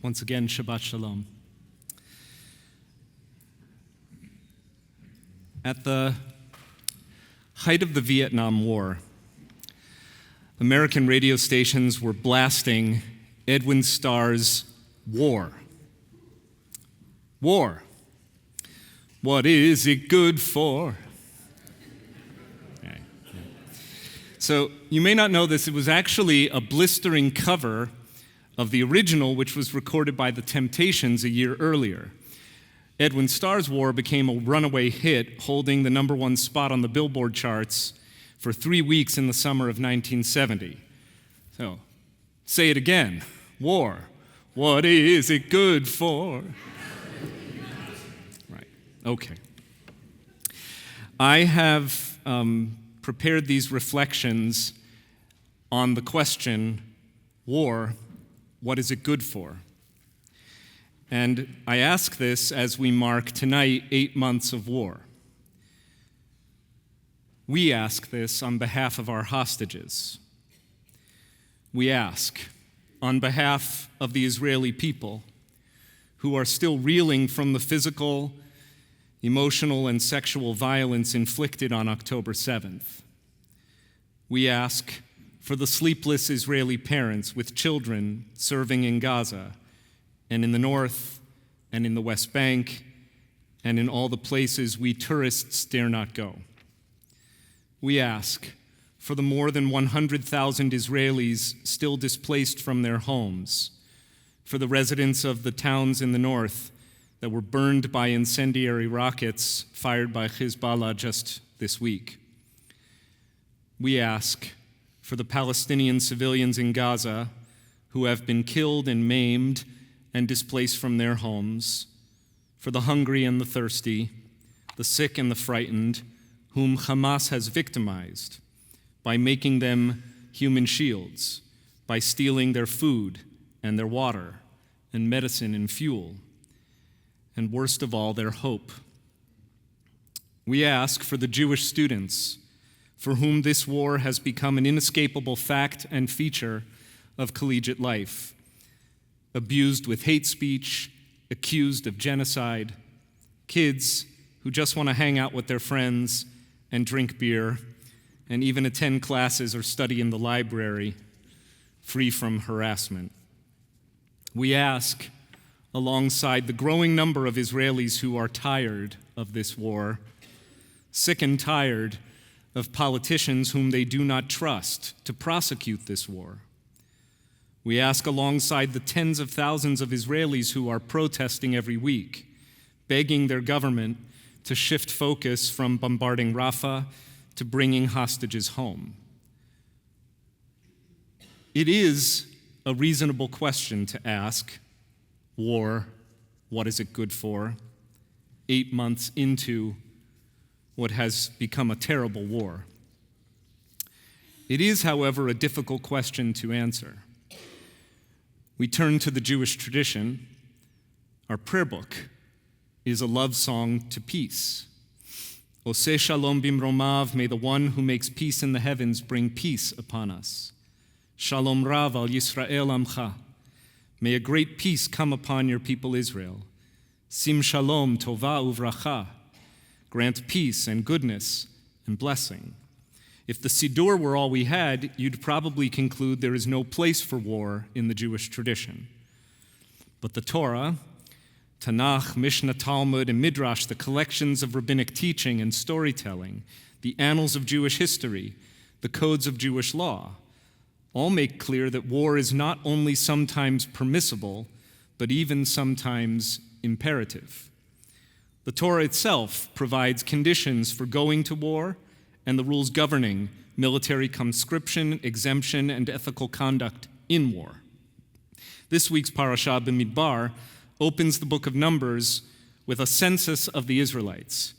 Once again, Shabbat Shalom. At the height of the Vietnam War, American radio stations were blasting Edwin Starr's War. War. What is it good for? Okay. So you may not know this, it was actually a blistering cover of the original, which was recorded by the Temptations a year earlier. Edwin Starr's War became a runaway hit, holding the #1 spot on the Billboard charts for 3 weeks in the summer of 1970. So, say it again. War. What is it good for? Right. Okay. I have prepared these reflections on the question, war, what is it good for? And I ask this as we mark tonight 8 months of war. We ask this on behalf of our hostages. We ask on behalf of the Israeli people who are still reeling from the physical, emotional, and sexual violence inflicted on October 7th. We ask for the sleepless Israeli parents with children serving in Gaza and in the north and in the West Bank and in all the places we tourists dare not go. We ask for the more than 100,000 Israelis still displaced from their homes, for the residents of the towns in the north that were burned by incendiary rockets fired by Hezbollah just this week. We ask for the Palestinian civilians in Gaza who have been killed and maimed and displaced from their homes, for the hungry and the thirsty, the sick and the frightened, whom Hamas has victimized by making them human shields, by stealing their food and their water and medicine and fuel, and worst of all, their hope. We ask for the Jewish students for whom this war has become an inescapable fact and feature of collegiate life, abused with hate speech, accused of genocide, kids who just want to hang out with their friends and drink beer, and even attend classes or study in the library, free from harassment. We ask, alongside the growing number of Israelis who are tired of this war, sick and tired of politicians whom they do not trust to prosecute this war. We ask alongside the tens of thousands of Israelis who are protesting every week, begging their government to shift focus from bombarding Rafah to bringing hostages home. It is a reasonable question to ask, war, what is it good for? 8 months into what has become a terrible war. It is, however, a difficult question to answer. We turn to the Jewish tradition. Our prayer book is a love song to peace. Oseh shalom bimromav, may the one who makes peace in the heavens bring peace upon us. Shalom rav al Yisrael amcha, may a great peace come upon your people Israel. Sim shalom tova uvracha, grant peace and goodness and blessing. If the Siddur were all we had, you'd probably conclude there is no place for war in the Jewish tradition. But the Torah, Tanakh, Mishnah, Talmud, and Midrash, the collections of rabbinic teaching and storytelling, the annals of Jewish history, the codes of Jewish law, all make clear that war is not only sometimes permissible, but even sometimes imperative. The Torah itself provides conditions for going to war and the rules governing military conscription, exemption, and ethical conduct in war. This week's parashah, Bemidbar, opens the book of Numbers with a census of the Israelites,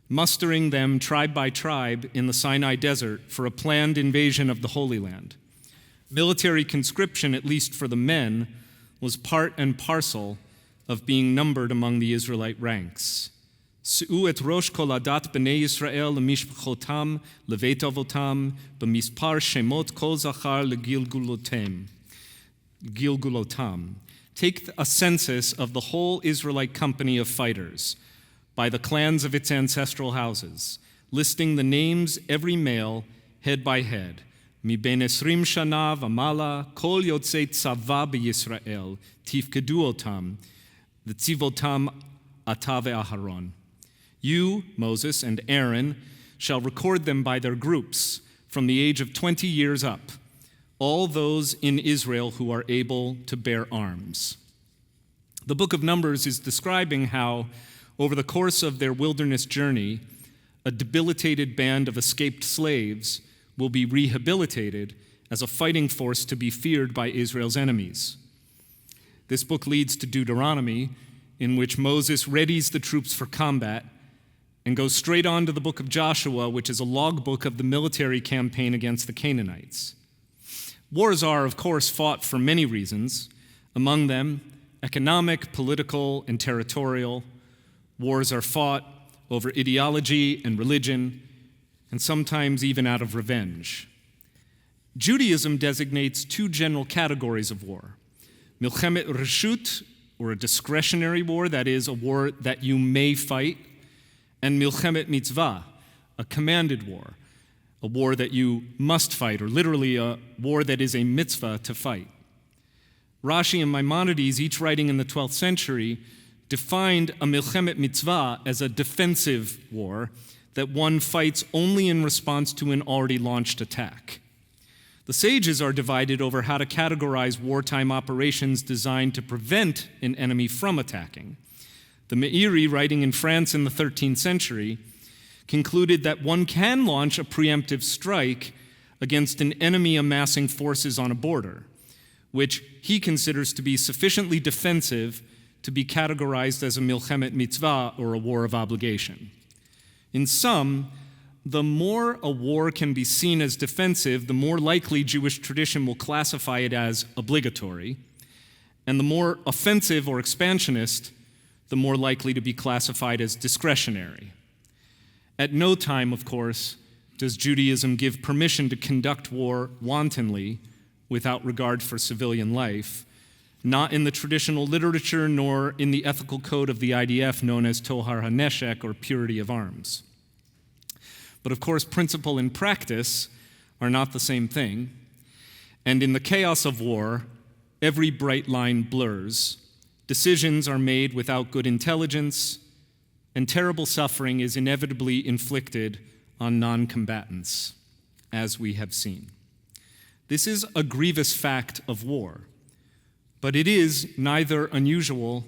mustering them tribe by tribe in the Sinai desert for a planned invasion of the Holy Land. Military conscription, at least for the men, was part and parcel of being numbered among the Israelite ranks. Se'u et rosh kol adat b'nei Yisrael l'mishpachotam leveit avotam b'mispar shemot kol zachar legilgulotam. Take a census of the whole Israelite company of fighters by the clans of its ancestral houses, listing the names every male, head by head. Mi ben esrim shana v'mala kol yotzei tzava b'Yisrael tifkedu otam v'tzivotam ata ve'aharon. You, Moses, and Aaron shall record them by their groups from the age of 20 years up, all those in Israel who are able to bear arms. The book of Numbers is describing how, over the course of their wilderness journey, a debilitated band of escaped slaves will be rehabilitated as a fighting force to be feared by Israel's enemies. This book leads to Deuteronomy, in which Moses readies the troops for combat, and goes straight on to the book of Joshua, which is a logbook of the military campaign against the Canaanites. Wars are, of course, fought for many reasons, among them economic, political, and territorial. Wars are fought over ideology and religion, and sometimes even out of revenge. Judaism designates two general categories of war: milchemet reshut, or a discretionary war, that is, a war that you may fight, and milchemet mitzvah, a commanded war, a war that you must fight, or literally a war that is a mitzvah to fight. Rashi and Maimonides, each writing in the 12th century, defined a milchemet mitzvah as a defensive war that one fights only in response to an already launched attack. The sages are divided over how to categorize wartime operations designed to prevent an enemy from attacking. The Meiri, writing in France in the 13th century, concluded that one can launch a preemptive strike against an enemy amassing forces on a border, which he considers to be sufficiently defensive to be categorized as a milchemet mitzvah, or a war of obligation. In sum, the more a war can be seen as defensive, the more likely Jewish tradition will classify it as obligatory, and the more offensive or expansionist, the more likely to be classified as discretionary. At no time, of course, does Judaism give permission to conduct war wantonly without regard for civilian life, not in the traditional literature nor in the ethical code of the IDF known as Tohar HaNeshek, or purity of arms. But of course, principle and practice are not the same thing, and in the chaos of war, every bright line blurs. Decisions are made without good intelligence, and terrible suffering is inevitably inflicted on non-combatants, as we have seen. This is a grievous fact of war, but it is neither unusual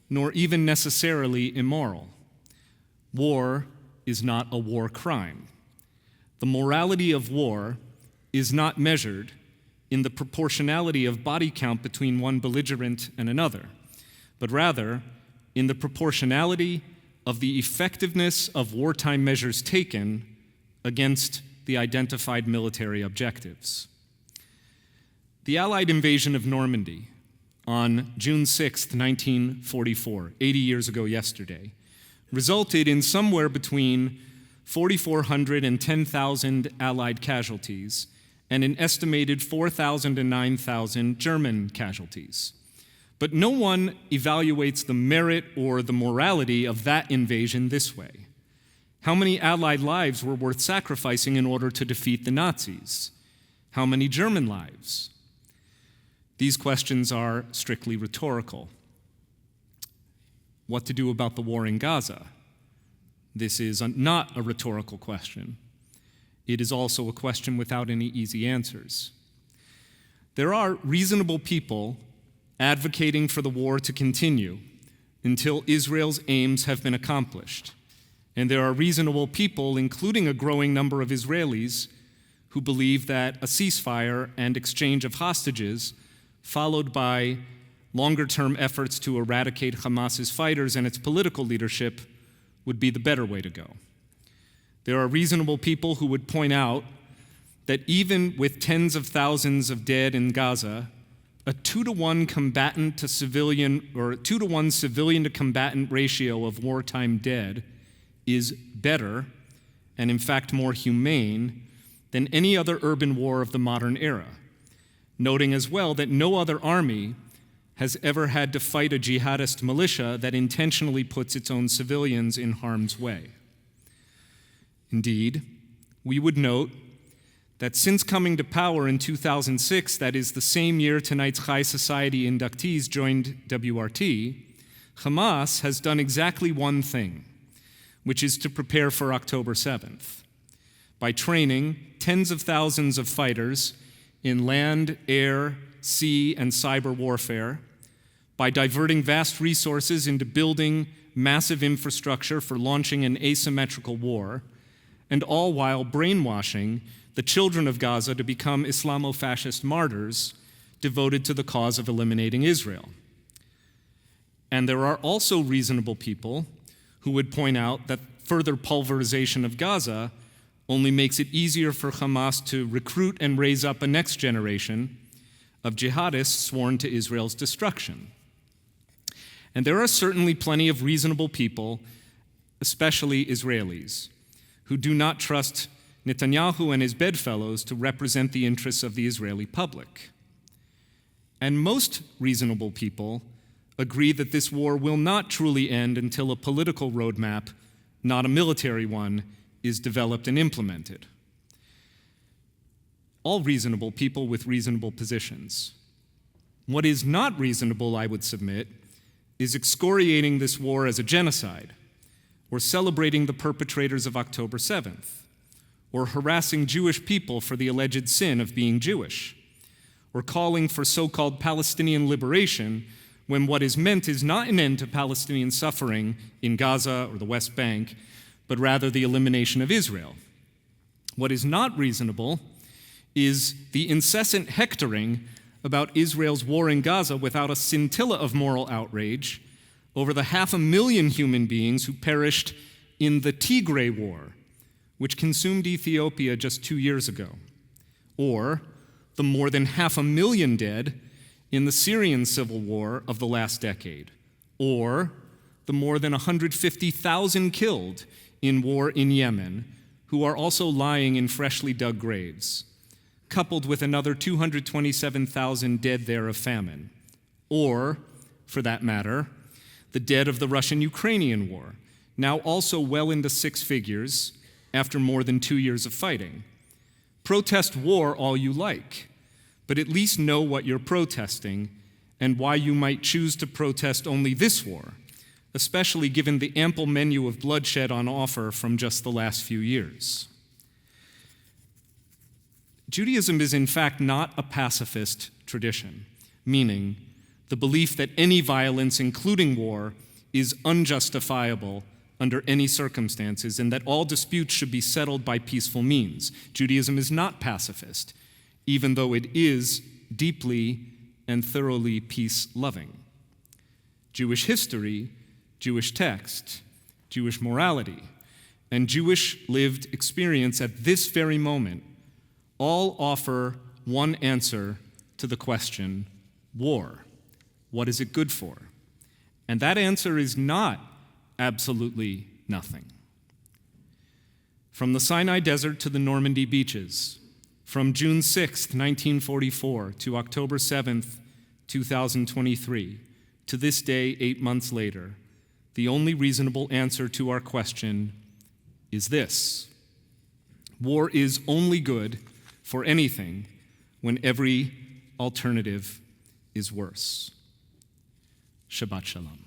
nor even necessarily immoral. War is not a war crime. The morality of war is not measured in the proportionality of body count between one belligerent and another, but rather in the proportionality of the effectiveness of wartime measures taken against the identified military objectives. The Allied invasion of Normandy on June 6, 1944, 80 years ago yesterday, resulted in somewhere between 4,400 and 10,000 Allied casualties and an estimated 4,000 to 9,000 German casualties. But no one evaluates the merit or the morality of that invasion this way. How many Allied lives were worth sacrificing in order to defeat the Nazis? How many German lives? These questions are strictly rhetorical. What to do about the war in Gaza? This is not a rhetorical question. It is also a question without any easy answers. There are reasonable people advocating for the war to continue until Israel's aims have been accomplished. And there are reasonable people, including a growing number of Israelis, who believe that a ceasefire and exchange of hostages, followed by longer-term efforts to eradicate Hamas's fighters and its political leadership, would be the better way to go. There are reasonable people who would point out that even with tens of thousands of dead in Gaza, a 2-to-1 combatant to civilian, or a 2-to-1 civilian to combatant ratio of wartime dead is better, and in fact more humane, than any other urban war of the modern era, noting as well that no other army has ever had to fight a jihadist militia that intentionally puts its own civilians in harm's way. Indeed, we would note that since coming to power in 2006, that is the same year tonight's Chai Society inductees joined WRT, Hamas has done exactly one thing, which is to prepare for October 7th, by training tens of thousands of fighters in land, air, sea, and cyber warfare, by diverting vast resources into building massive infrastructure for launching an asymmetrical war, and all while brainwashing the children of Gaza to become Islamo-fascist martyrs devoted to the cause of eliminating Israel. And there are also reasonable people who would point out that further pulverization of Gaza only makes it easier for Hamas to recruit and raise up a next generation of jihadists sworn to Israel's destruction. And there are certainly plenty of reasonable people, especially Israelis, who do not trust Netanyahu and his bedfellows to represent the interests of the Israeli public. And most reasonable people agree that this war will not truly end until a political roadmap, not a military one, is developed and implemented. All reasonable people with reasonable positions. What is not reasonable, I would submit, is excoriating this war as a genocide, or celebrating the perpetrators of October 7th, or harassing Jewish people for the alleged sin of being Jewish, or calling for so-called Palestinian liberation when what is meant is not an end to Palestinian suffering in Gaza or the West Bank, but rather the elimination of Israel. What is not reasonable is the incessant hectoring about Israel's war in Gaza without a scintilla of moral outrage over the 500,000 human beings who perished in the Tigray War, which consumed Ethiopia just 2 years ago, or the more than 500,000 dead in the Syrian civil war of the last decade, or the more than 150,000 killed in war in Yemen, who are also lying in freshly dug graves, coupled with another 227,000 dead there of famine, or, for that matter, the dead of the Russian-Ukrainian war, now also well into six figures after more than 2 years of fighting. Protest war all you like, but at least know what you're protesting and why you might choose to protest only this war, especially given the ample menu of bloodshed on offer from just the last few years. Judaism is in fact not a pacifist tradition, meaning the belief that any violence, including war, is unjustifiable under any circumstances and that all disputes should be settled by peaceful means. Judaism is not pacifist, even though it is deeply and thoroughly peace-loving. Jewish history, Jewish text, Jewish morality, and Jewish lived experience at this very moment all offer one answer to the question, war. What is it good for? And that answer is not absolutely nothing. From the Sinai Desert to the Normandy beaches, from June 6, 1944 to October 7th, 2023, to this day, 8 months later, the only reasonable answer to our question is this: war is only good for anything when every alternative is worse. Shabbat Shalom.